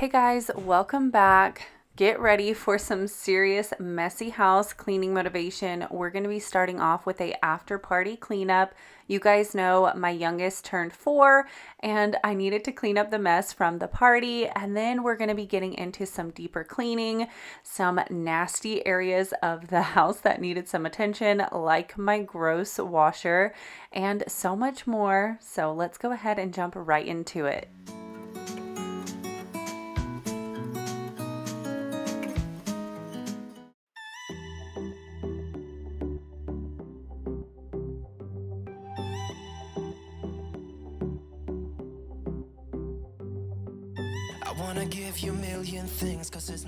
Hey guys, welcome back. Get ready for some serious messy house cleaning motivation. We're going to be starting off with a after party cleanup. You guys know my youngest turned 4 and I needed to clean up the mess from the party, and then we're going to be getting into some deeper cleaning, some nasty areas of the house that needed some attention, like my gross washer, and so much more. So let's go ahead and jump right into it.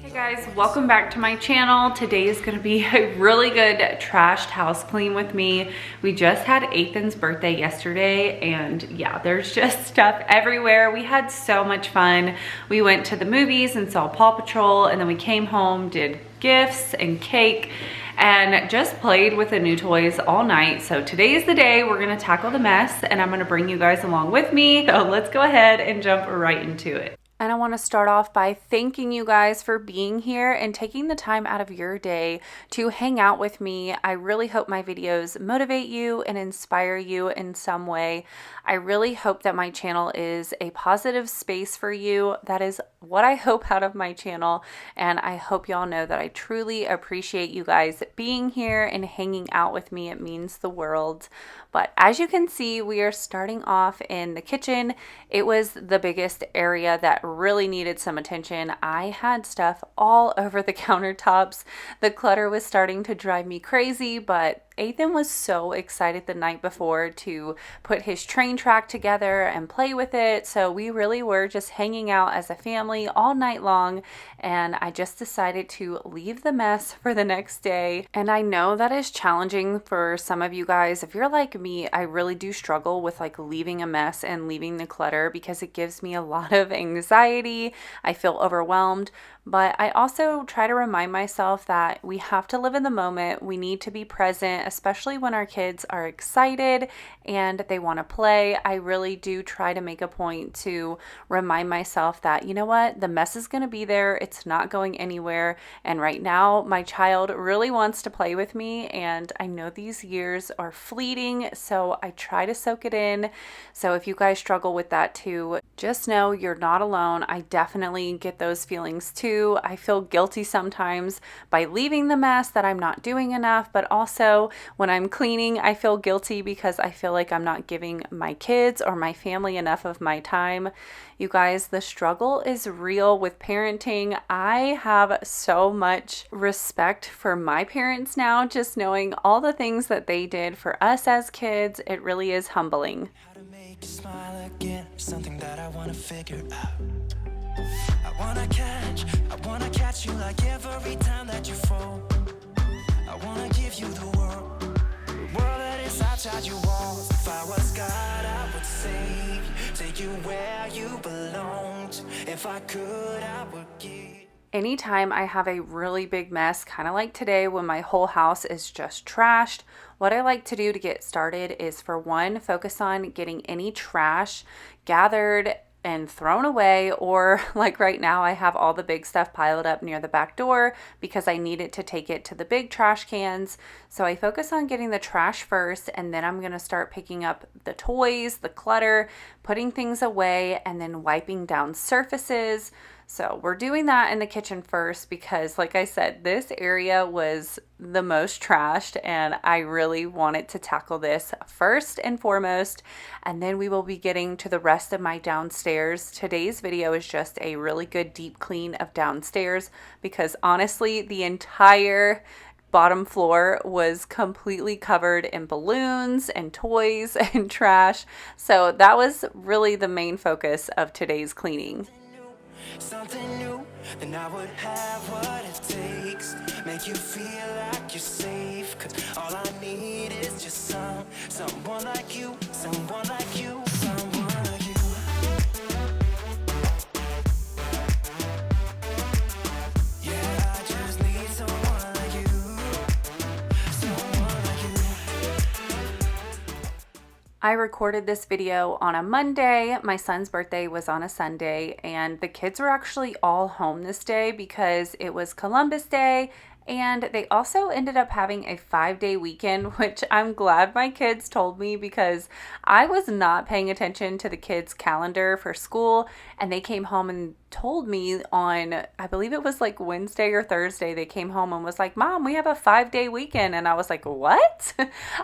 Hey guys, welcome back to my channel. Today is going to be a really good trashed house clean with me. We just had Ethan's birthday yesterday, and yeah, there's just stuff everywhere. We had so much fun. We went to the movies and saw Paw Patrol, and then we came home, did gifts and cake, and just played with the new toys all night. So today is the day we're gonna tackle the mess, and I'm gonna bring you guys along with me. So let's go ahead and jump right into it. And I want to start off by thanking you guys for being here and taking the time out of your day to hang out with me. I really hope my videos motivate you and inspire you in some way. I really hope that my channel is a positive space for you. That is what I hope out of my channel, and I hope y'all know that I truly appreciate you guys being here and hanging out with me. It means the world. But as you can see, we are starting off in the kitchen. It was the biggest area that really needed some attention. I had stuff all over the countertops. The clutter was starting to drive me crazy, but Ethan was so excited the night before to put his train track together and play with it. So we really were just hanging out as a family all night long, and I just decided to leave the mess for the next day. And I know that is challenging for some of you guys. If you're like me, I really do struggle with like leaving a mess and leaving the clutter because it gives me a lot of anxiety. I feel overwhelmed. But I also try to remind myself that we have to live in the moment. We need to be present, especially when our kids are excited and they want to play. I really do try to make a point to remind myself that, you know what, the mess is going to be there. It's not going anywhere. And right now, my child really wants to play with me. And I know these years are fleeting, so I try to soak it in. So if you guys struggle with that too, just know you're not alone. I definitely get those feelings too. I feel guilty sometimes by leaving the mess, that I'm not doing enough, but also when I'm cleaning, I feel guilty because I feel like I'm not giving my kids or my family enough of my time. You guys, the struggle is real with parenting. I have so much respect for my parents now, just knowing all the things that they did for us as kids. It really is humbling. How to make you smile again, something that I want to figure out. I wanna catch you like every time that you fall. I wanna give you the world that is outside your walls. If I was God, I would save you, take you where you belonged. If I could, I would give. Anytime I have a really big mess, kind of like today when my whole house is just trashed, what I like to do to get started is, for one, focus on getting any trash gathered and thrown away, or like right now I have all the big stuff piled up near the back door because I needed to take it to the big trash cans. So I focus on getting the trash first, and then I'm going to start picking up the toys, the clutter, putting things away, and then wiping down surfaces. So we're doing that in the kitchen first because, like I said, this area was the most trashed, and I really wanted to tackle this first and foremost, and then we will be getting to the rest of my downstairs. Today's video is just a really good deep clean of downstairs because honestly, the entire bottom floor was completely covered in balloons and toys and trash. So that was really the main focus of today's cleaning. Something new, then I would have what it takes. Make you feel like you're safe, 'cause all I need is just someone like you, someone like you, someone like you. Yeah, I just need someone like you, someone like you. I recorded this video on a Monday. My son's birthday was on a Sunday, and the kids were actually all home this day because it was Columbus Day, and they also ended up having a 5-day weekend, which I'm glad my kids told me because I was not paying attention to the kids' calendar for school, and they came home and told me on, I believe it was like Wednesday or Thursday, they came home and was like, "Mom, we have a 5-day weekend." And I was like, "What?"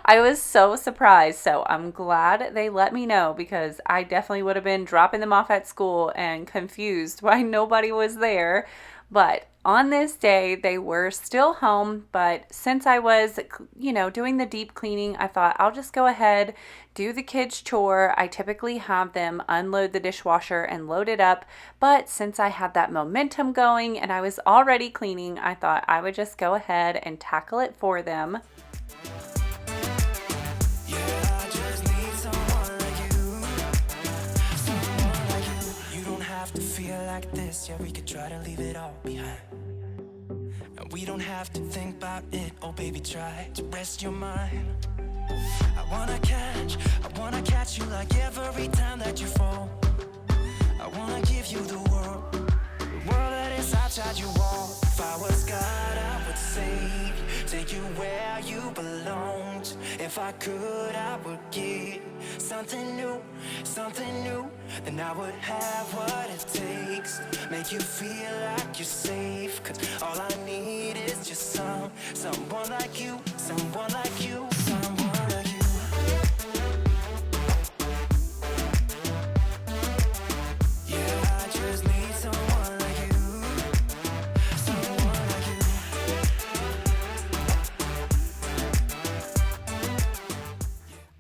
I was so surprised. So I'm glad they let me know because I definitely would have been dropping them off at school and confused why nobody was there. But on this day, they were still home, but since I was, doing the deep cleaning, I thought I'll just go ahead, do the kids' chore. I typically have them unload the dishwasher and load it up, but since I had that momentum going and I was already cleaning, I thought I would just go ahead and tackle it for them. Like this, yeah, we could try to leave it all behind. And we don't have to think about it, oh baby, try to rest your mind. I wanna catch you like every time that you fall. I wanna give you the world that is outside your wall. If I was God, I would save you, take you where you belonged. If I could, I would give something new, then I would have what it takes, make you feel like you're safe. Cause all I need is just someone like you, someone like you, someone like you. Yeah, I just need someone like you, someone like you.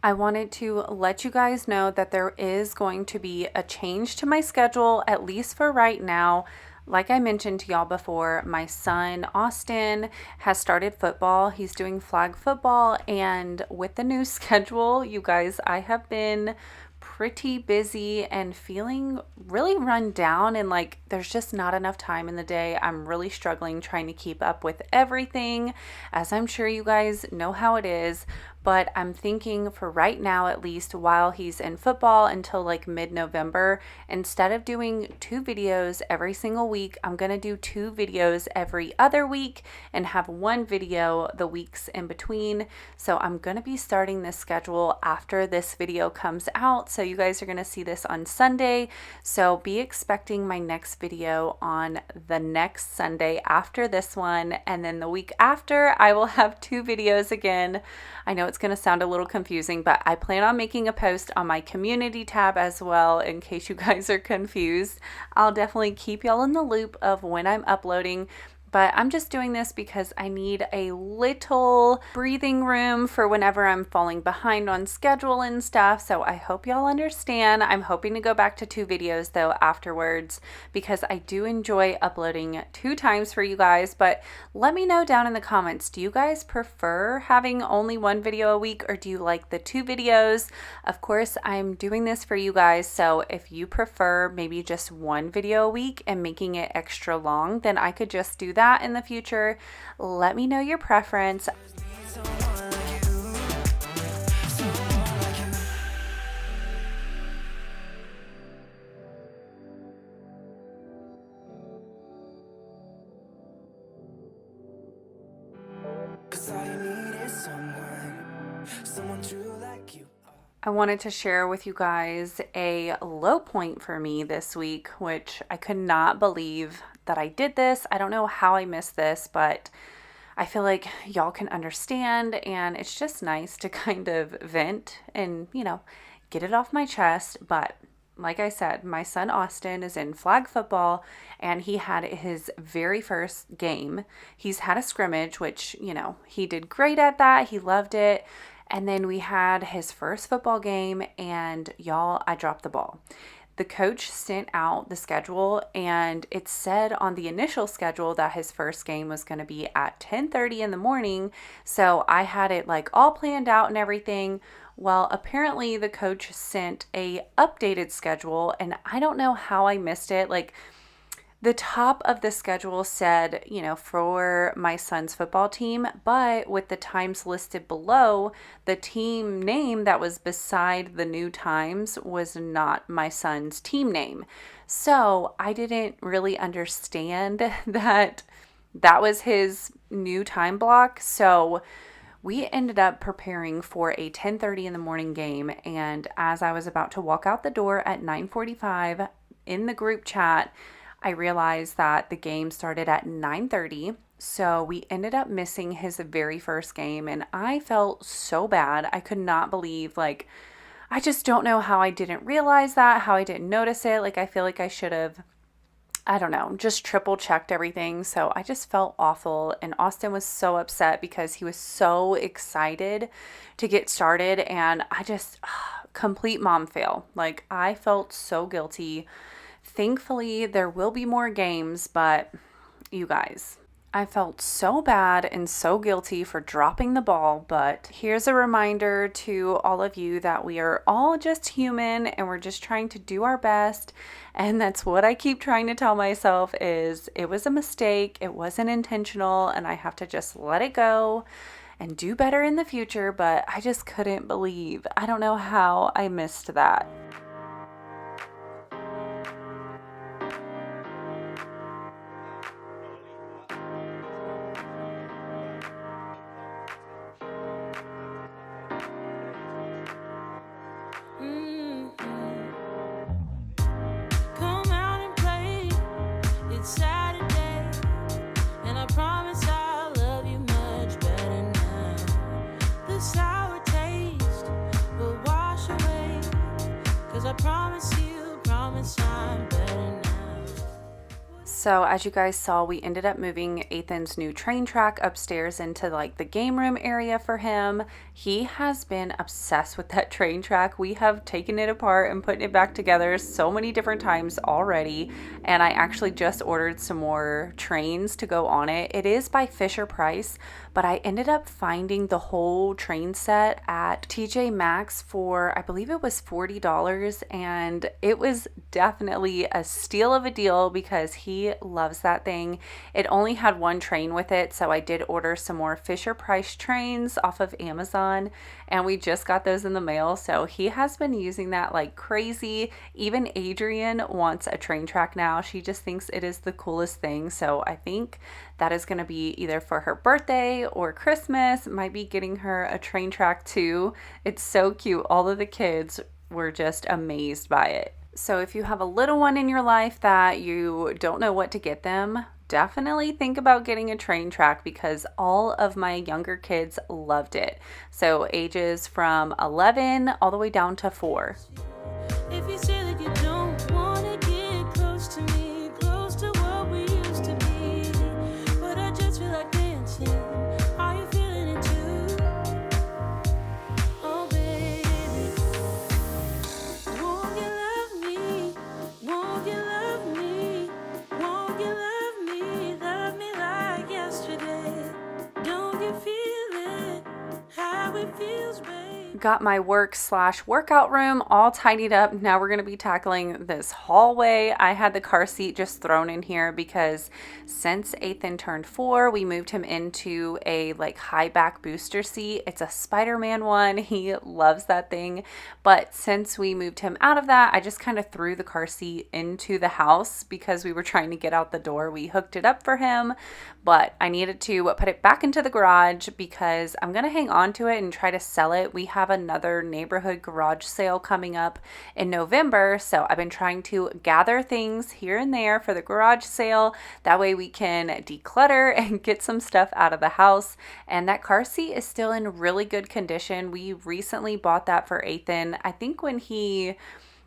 I wanted to let you guys know that there is going to be a change to my schedule, at least for right now. Like I mentioned to y'all before, my son Austin has started football. He's doing flag football, and with the new schedule, you guys, I have been pretty busy and feeling really run down, and like there's just not enough time in the day. I'm really struggling trying to keep up with everything, as I'm sure you guys know how it is. But I'm thinking for right now, at least while he's in football until like mid-November, instead of doing 2 videos every single week, I'm going to do 2 videos every other week and have 1 video the weeks in between. So I'm going to be starting this schedule after this video comes out. So you guys are going to see this on Sunday. So be expecting my next video on the next Sunday after this one. And then the week after, I will have 2 videos again. I know it's going to sound a little confusing, but I plan on making a post on my community tab as well in case you guys are confused. I'll definitely keep y'all in the loop of when I'm uploading. But I'm just doing this because I need a little breathing room for whenever I'm falling behind on schedule and stuff. So I hope y'all understand. I'm hoping to go back to 2 videos though afterwards because I do enjoy uploading 2 times for you guys. But let me know down in the comments, do you guys prefer having only 1 video a week, or do you like the 2 videos? Of course, I'm doing this for you guys. So if you prefer maybe just 1 video a week and making it extra long, then I could just do that in the future. Let me know your preference. I wanted to share with you guys a low point for me this week, which I could not believe that I did this. I don't know how I missed this, but I feel like y'all can understand, and it's just nice to kind of vent and, get it off my chest. But like I said, my son Austin is in flag football, and he had his very first game. He's had a scrimmage, which, he did great at that. He loved it. And then we had his first football game, and y'all, I dropped the ball. The coach sent out the schedule, and it said on the initial schedule that his first game was going to be at 10:30 in the morning. So I had it like all planned out and everything. Well, apparently the coach sent a updated schedule, and I don't know how I missed it. Like, The top of the schedule said, you know, for my son's football team, but with the times listed below, the team name that was beside the new times was not my son's team name. So I didn't really understand that that was his new time block. So we ended up preparing for a 10:30 in the morning game, and as I was about to walk out the door at 9:45 in the group chat, I realized that the game started at 9:30. So we ended up missing his very first game, and I felt so bad. I could not believe, like, I just don't know how I didn't realize that, how I didn't notice it. Like, I feel like I should have, I don't know, just triple checked everything. So I just felt awful. And Austin was so upset because he was so excited to get started. And I just, complete mom fail. Like, I felt so guilty. Thankfully, there will be more games, but you guys, I felt so bad and so guilty for dropping the ball. But here's a reminder to all of you that we are all just human and we're just trying to do our best. And that's what I keep trying to tell myself is it was a mistake. It wasn't intentional, and I have to just let it go and do better in the future. But I just couldn't believe, I don't know how I missed that. So as you guys saw, we ended up moving Ethan's new train track upstairs into like the game room area for him. He has been obsessed with that train track. We have taken it apart and put it back together so many different times already. And I actually just ordered some more trains to go on it. It is by Fisher-Price, but I ended up finding the whole train set at TJ Maxx for, I believe it was $40. And it was definitely a steal of a deal because he loves that thing. It only had one train with it, so I did order some more Fisher-Price trains off of Amazon, and we just got those in the mail. So he has been using that like crazy. Even Adrian wants a train track now. She just thinks it is the coolest thing. So I think that is going to be either for her birthday or Christmas. Might be getting her a train track too. It's so cute. All of the kids were just amazed by it. So if you have a little one in your life that you don't know what to get them, definitely think about getting a train track because all of my younger kids loved it. So ages from 11 all the way down to 4. If you say that you don't want to get close to me, close to what we used to be, but I just feel like dancing. Are you feeling it too? Oh baby, won't you love me? Won't you love me? Won't you love me? Love me like yesterday. Don't you feel it? How it feels, babe. Got my work/workout room all tidied up. Now we're going to be tackling this hallway. I had the car seat just thrown in here because since Ethan turned 4, we moved him into a like high back booster seat. It's a Spider-Man one. He loves that thing. But since we moved him out of that, I just kind of threw the car seat into the house because we were trying to get out the door. We hooked it up for him, but I needed to put it back into the garage because I'm going to hang on to it and try to sell it. We have another neighborhood garage sale coming up in November, so I've been trying to gather things here and there for the garage sale. That way we can declutter and get some stuff out of the house. And that car seat is still in really good condition. We recently bought that for Ethan, I think when he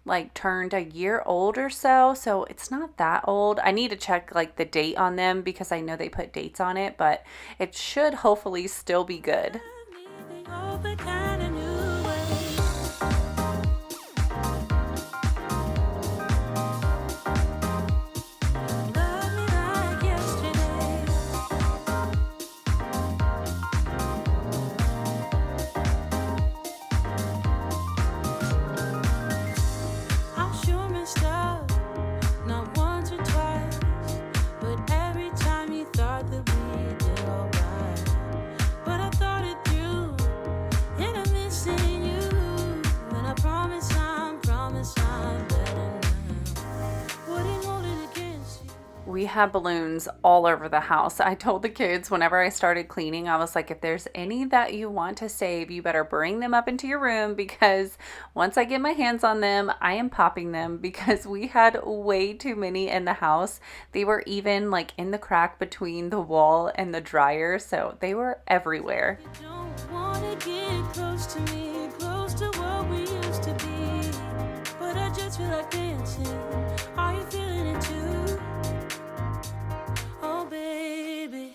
like turned a year old or so it's not that old. I need to check like the date on them because I know they put dates on it, but it should hopefully still be good. we had balloons all over the house. I told the kids whenever I started cleaning, I was like, if there's any that you want to save, you better bring them up into your room, because once I get my hands on them, I am popping them, because we had way too many in the house. They were even like in the crack between the wall and the dryer, so they were everywhere. Don't wanna get close to me, close to what we used to be, but I just feel like dancing. Are you feeling it too? Oh baby,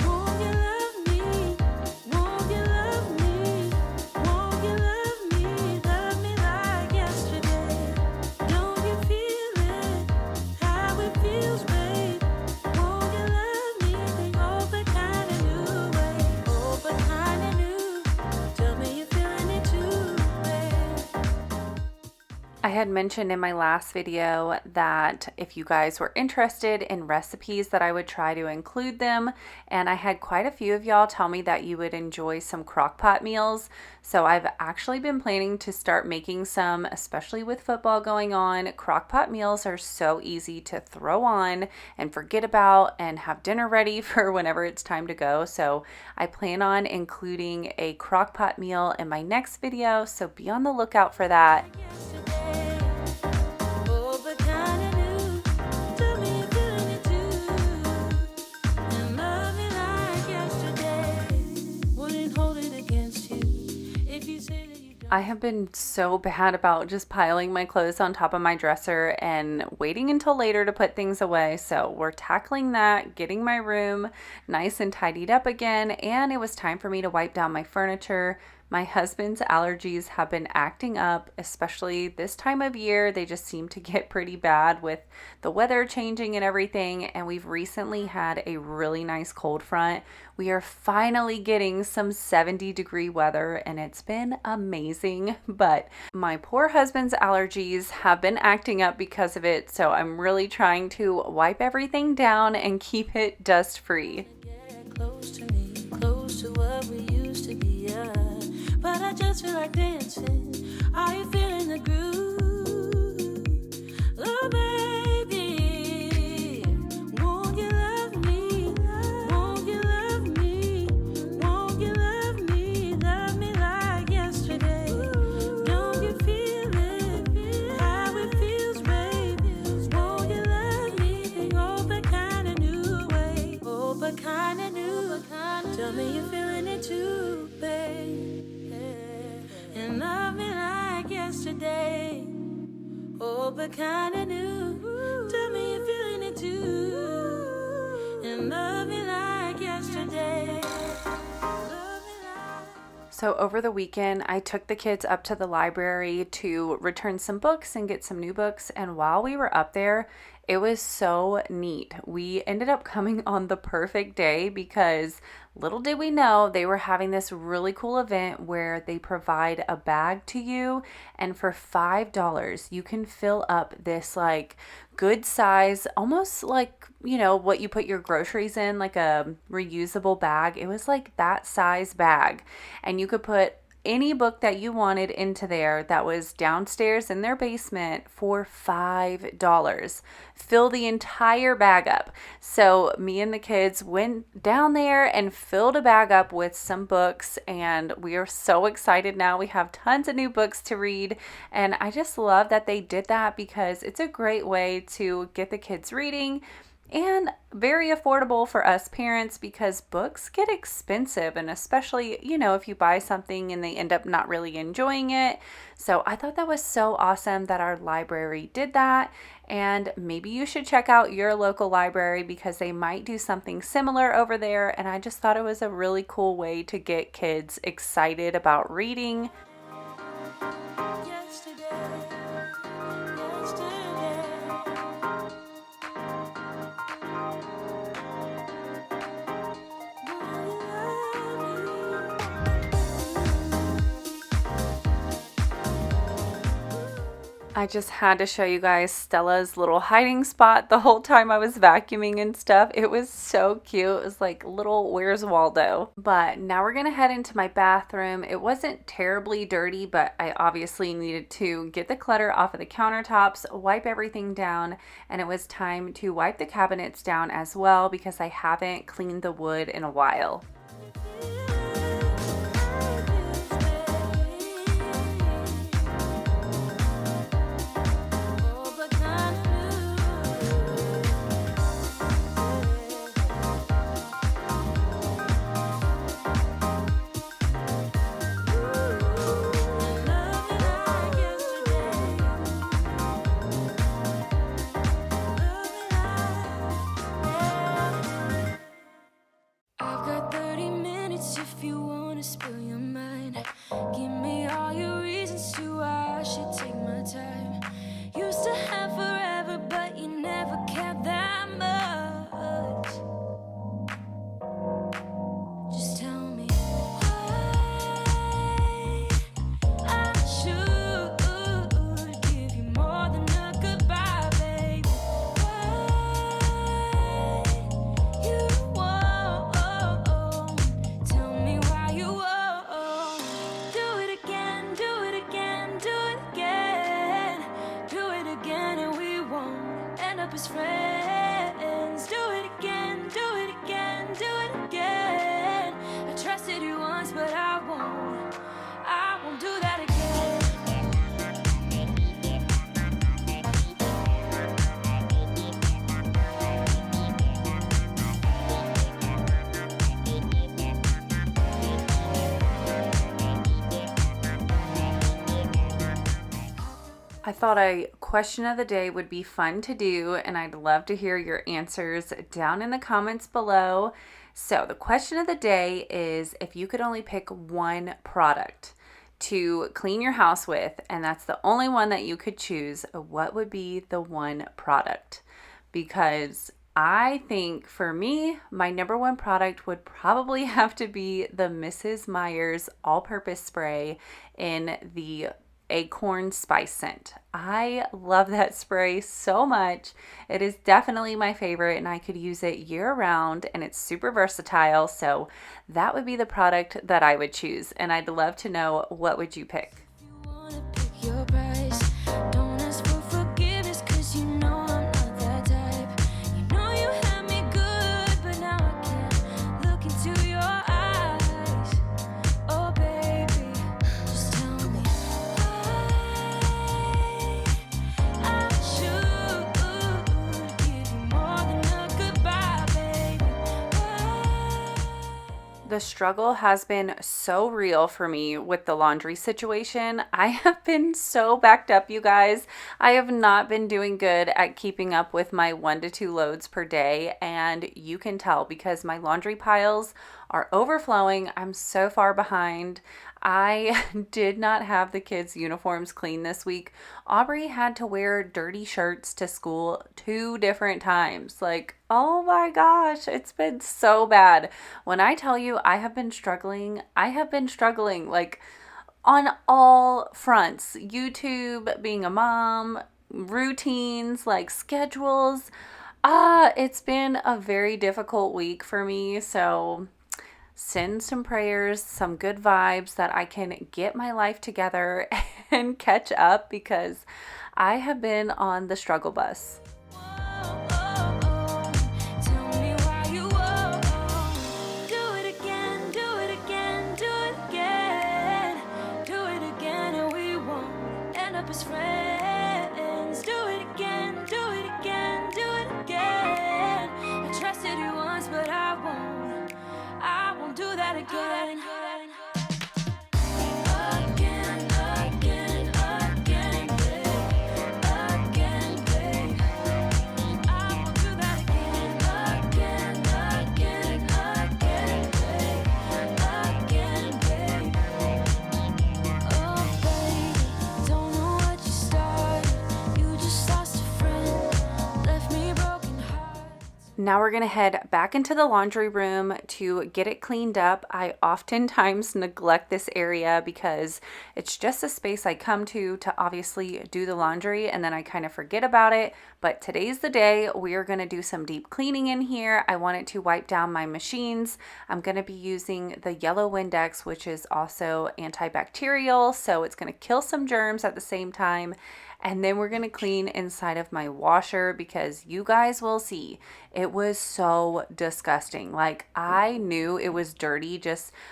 won't you love me? Won't you love me? Won't you love me? Love me like yesterday. Don't you feel it? How it feels, babe. Won't you love me? Think of a kind of new way. Oh, but kind of new. Tell me you're feeling it too, babe. I had mentioned in my last video that if you guys were interested in recipes that I would try to include them, and I had quite a few of y'all tell me that you would enjoy some crock pot meals. So I've actually been planning to start making some, especially with football going on. Crock pot meals are so easy to throw on and forget about and have dinner ready for whenever it's time to go. So I plan on including a crock pot meal in my next video, so be on the lookout for that. Oh, but kinda new. Tell me you're feeling it too. And love me like yesterday. Wouldn't hold it against you if you say that you don't. I have been so bad about just piling my clothes on top of my dresser and waiting until later to put things away. So we're tackling that, getting my room nice and tidied up again, and it was time for me to wipe down my furniture. My husband's allergies have been acting up, especially this time of year. They just seem to get pretty bad with the weather changing and everything. And we've recently had a really nice cold front. We are finally getting some 70-degree weather, and it's been amazing. But my poor husband's allergies have been acting up because of it. So I'm really trying to wipe everything down and keep it dust free. Get close to me, close to what we used to be, yeah. But I just feel like dancing. Are you feeling the groove? Oh, baby, won't you love me? Won't you love me? Won't you love me? Love me like yesterday. Don't you feel it? How it feels, babe. Won't you love me? Think oh, but kinda new way. Oh, but kinda new. Tell me you're feeling it too, babe. And love me like yesterday. Oh, but kinda new. Tell me you're feeling it too. And love me like yesterday. Love me like. So over the weekend, I took the kids up to the library to return some books and get some new books. And while we were up there, it was so neat. We ended up coming on the perfect day, because little did we know they were having this really cool event where they provide a bag to you, and for $5 you can fill up this like good size, almost like, you know, what you put your groceries in, like a reusable bag. It was like that size bag, and you could put any book that you wanted into there that was downstairs in their basement for $5. Fill the entire bag up. So me and the kids went down there and filled a bag up with some books, and we are so excited now. We have tons of new books to read, and I just love that they did that, because it's a great way to get the kids reading, and very affordable for us parents, because books get expensive, and especially, you know, if you buy something and they end up not really enjoying it. So I thought that was so awesome that our library did that, and maybe you should check out your local library, because they might do something similar over there. And I just thought it was a really cool way to get kids excited about reading. I just had to show you guys Stella's little hiding spot the whole time I was vacuuming and stuff. It was so cute. It was like little Where's Waldo. But now we're gonna head into my bathroom. It wasn't terribly dirty, but I obviously needed to get the clutter off of the countertops, wipe everything down, and it was time to wipe the cabinets down as well because I haven't cleaned the wood in a while. I thought a question of the day would be fun to do, and I'd love to hear your answers down in the comments below. So the question of the day is, if you could only pick one product to clean your house with, and that's the only one that you could choose, what would be the one product? Because I think for me, my number one product would probably have to be the Mrs. Meyer's all-purpose spray in the acorn spice scent. I love that spray so much. It is definitely my favorite, and I could use it year round, and it's super versatile. So that would be the product that I would choose, and I'd love to know, what would you pick? The struggle has been so real for me with the laundry situation. I have been so backed up, you guys. I have not been doing good at keeping up with my 1 to 2 loads per day, and you can tell because my laundry piles are overflowing. I'm so far behind. I did not have the kids' uniforms clean this week. Aubrey had to wear dirty shirts to school 2 different times. Like, oh my gosh, it's been so bad. When I tell you I have been struggling like on all fronts. YouTube, being a mom, routines, like schedules. It's been a very difficult week for me, so send some prayers, some good vibes that I can get my life together and catch up, because I have been on the struggle bus. Now we're gonna head back into the laundry room to get it cleaned up. I oftentimes neglect this area because it's just a space I come to obviously do the laundry, and then I kind of forget about it. But today's the day. We are gonna do some deep cleaning in here. I wanted to wipe down my machines. I'm gonna be using the yellow Windex, which is also antibacterial, so it's gonna kill some germs at the same time. And then we're going to clean inside of my washer because you guys will see it was so disgusting. Like, I knew it was dirty.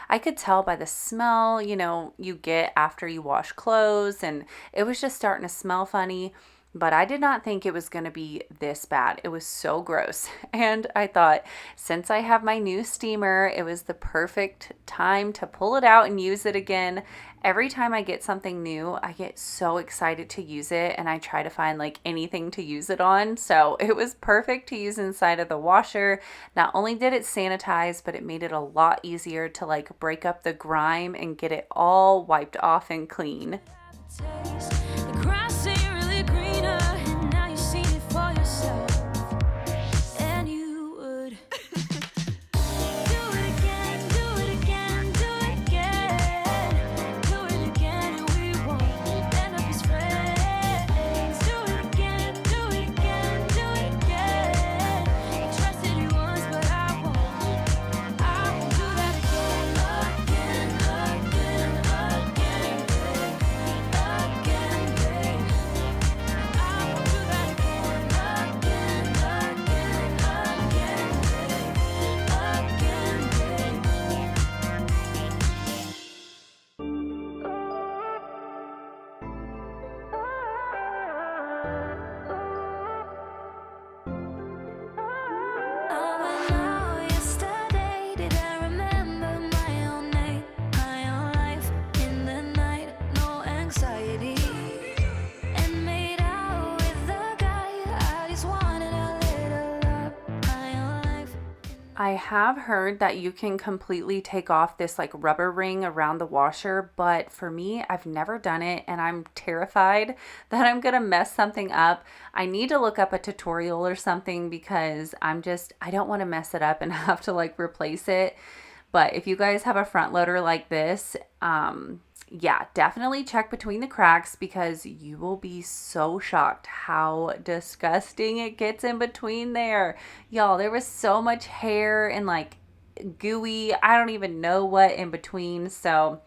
I could tell by the smell, you get after you wash clothes, and it was just starting to smell funny. But I did not think it was going to be this bad. It was so gross. And I thought, since I have my new steamer, it was the perfect time to pull it out and use it again. Every time I get something new, I get so excited to use it, and I try to find like anything to use it on. So it was perfect to use inside of the washer. Not only did it sanitize, but it made it a lot easier to like break up the grime and get it all wiped off and clean. I have heard that you can completely take off this like rubber ring around the washer, but for me, I've never done it, and I'm terrified that I'm gonna mess something up. I need to look up a tutorial or something because I don't want to mess it up and have to like replace it. But if you guys have a front loader like this, yeah, definitely check between the cracks because you will be so shocked how disgusting it gets in between there. Y'all, there was so much hair and like gooey, I don't even know what in between. So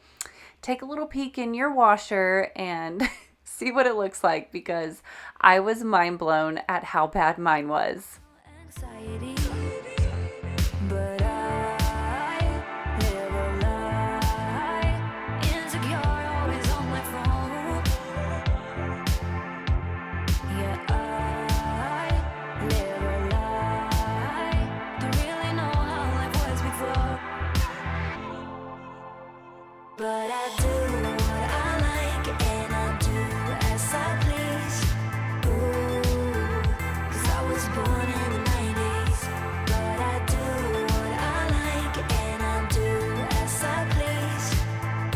take a little peek in your washer and see what it looks like because I was mind blown at how bad mine was. Anxiety. But I do what I like and I do as I please. Ooh, 'cause I was born in the 90s. But I do what I like and I do as I please.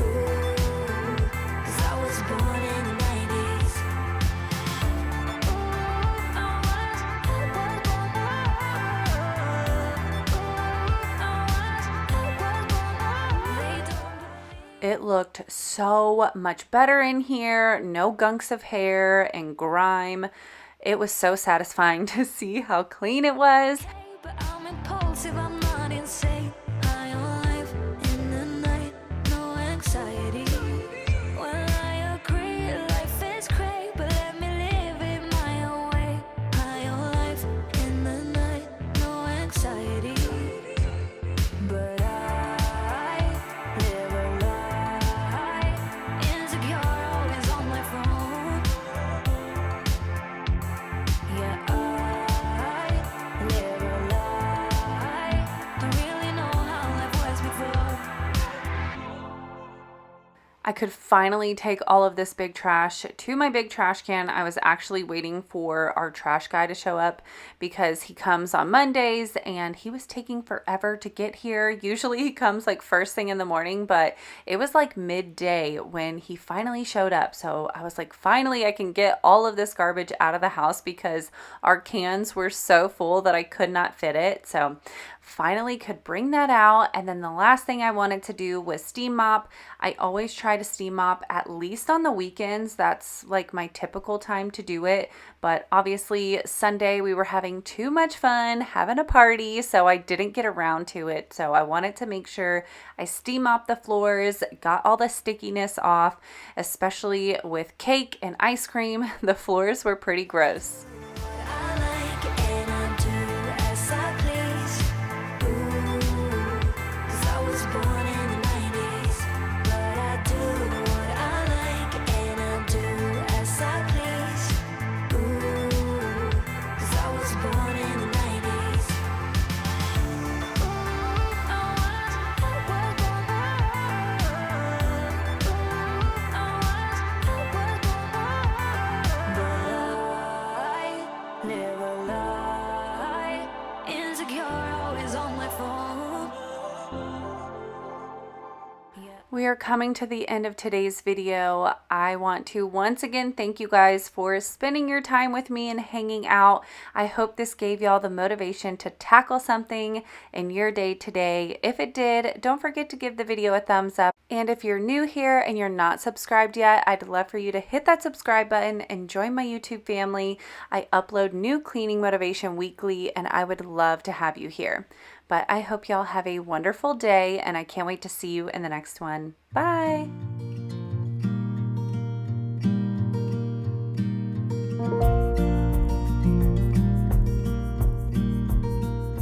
Ooh, 'cause I was born in the 90s. It looked so much better in here. No gunks of hair and grime. It was so satisfying to see how clean it was. But I'm impulsive, I'm not insane. I alive in the night, no anxiety. When I agree, life is great, but let me live it my own way. I alive in the night, no anxiety. But I live a lie, insecure, always on my phone. Yeah, I live a lie. I could finally take all of this big trash to my big trash can. I was actually waiting for our trash guy to show up because he comes on Mondays and he was taking forever to get here. Usually he comes like first thing in the morning, but it was like midday when he finally showed up. So I was like, finally I can get all of this garbage out of the house because our cans were so full that I could not fit it. So finally could bring that out. And then the last thing I wanted to do was steam mop. I always try to steam mop at least on the weekends. That's like my typical time to do it. But obviously Sunday we were having too much fun having a party, so I didn't get around to it. So I wanted to make sure I steam mop the floors, got all the stickiness off, especially with cake and ice cream. The floors were pretty gross. We are coming to the end of today's video. I want to once again thank you guys for spending your time with me and hanging out. I hope this gave y'all the motivation to tackle something in your day today. If it did, don't forget to give the video a thumbs up. And if you're new here and you're not subscribed yet, I'd love for you to hit that subscribe button and join my YouTube family. I upload new cleaning motivation weekly and I would love to have you here. But I hope y'all have a wonderful day and I can't wait to see you in the next one. Bye!